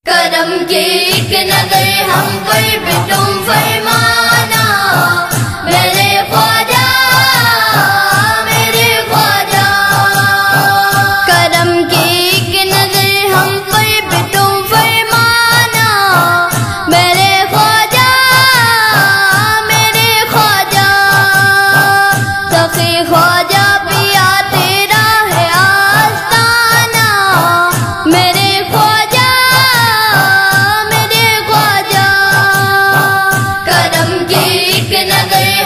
करम की एक नजर हम पर भी तुम फरमाना मेरे ख्वाजा मेरे ख्वाजा। करम की एक नजर हम पर भी तुम फरमाना मेरे ख्वाजा मेरे ख्वाजा। सखी ख्वाजा पिया तेरा है आस्ताना मेरे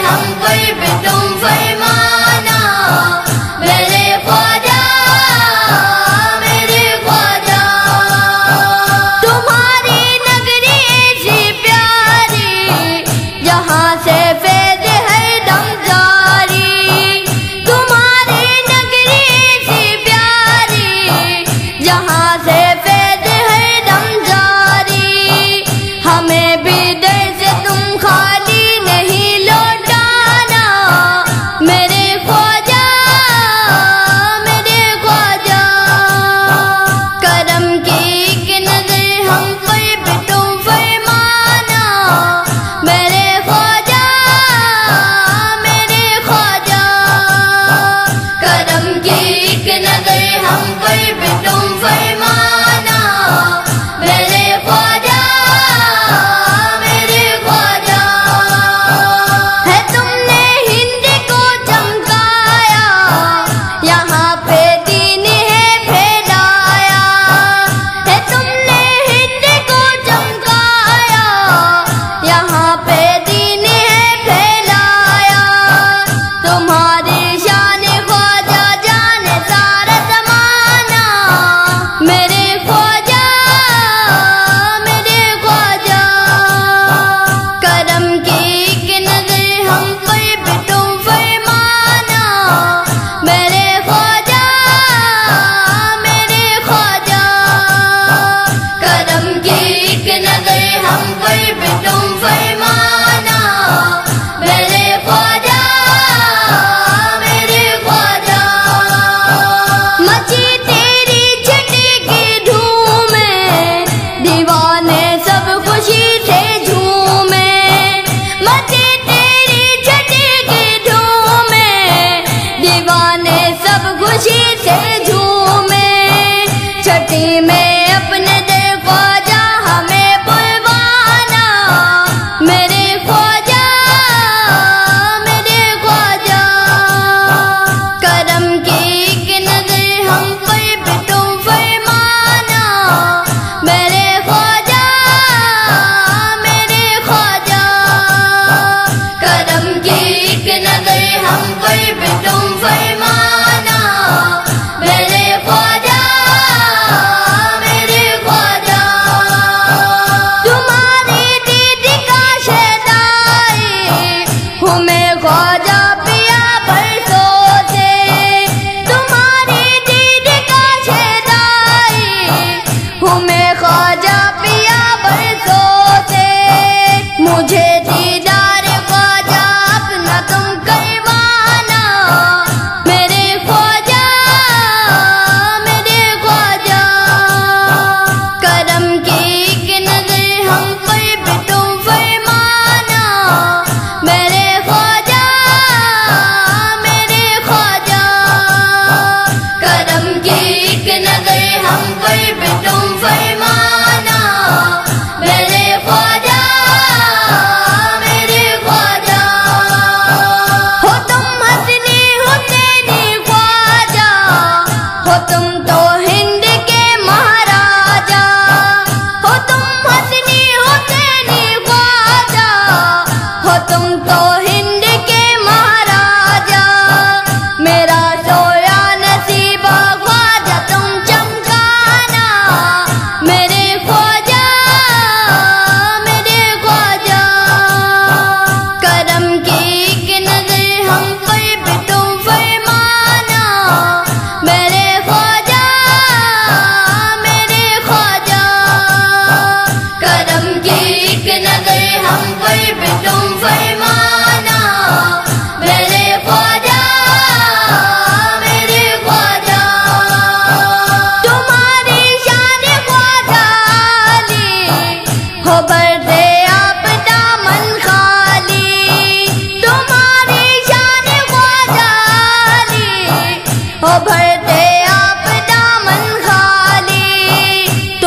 हम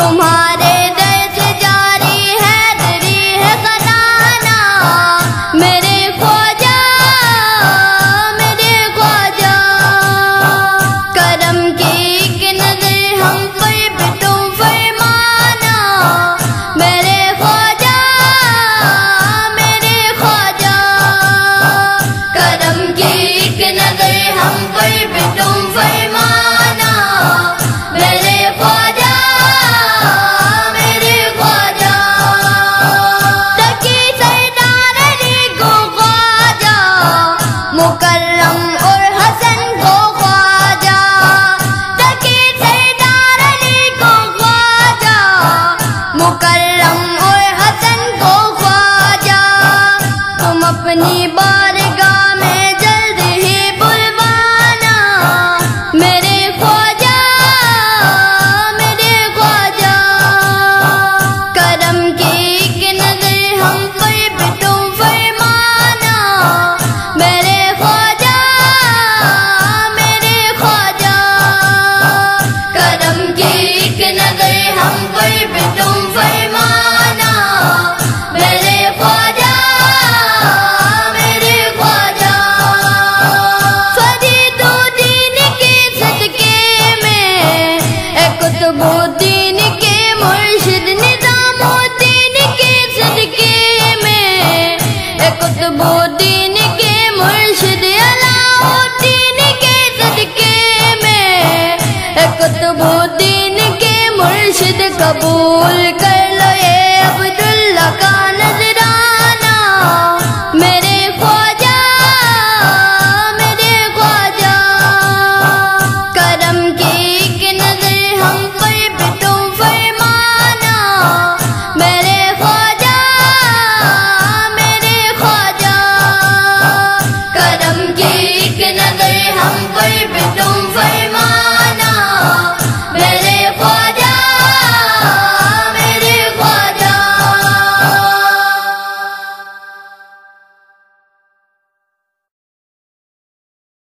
तुम्हारे दर से जारी है दरी है खजाना मेरे ख्वाजा करम की एक नजर हम पर भी तुम फरमाना मेरे ख्वाजा करम की एक नजर हम पर भी तुम फरमाना मेरे ख्वाजा तकी सरदार अली को ख्वाजा मुकर्रम और हसन को ख्वाजा तकी सरदार अली को ख्वाजा मुकर्रम और हसन को ख्वाजा तुम अपनी बारगाह में जल्द ही बुलवाना मेरे ख्वाजा करम की एक नजर हम पर भी तुम फरमाना मेरे ख्वाजा करम की एक नजर हम पर भी तुम फरमाना मेरे ख्वाजा फरीदो दीन के सदके में कुतुबुद्दीन के मुर्शिद निजामुद्दीन के सदके में कुतुबुद्दीन के मुर्शिद अलाउद्दीन के सदके में कुतुबुद्दीन के मुर्शिद कबूल कर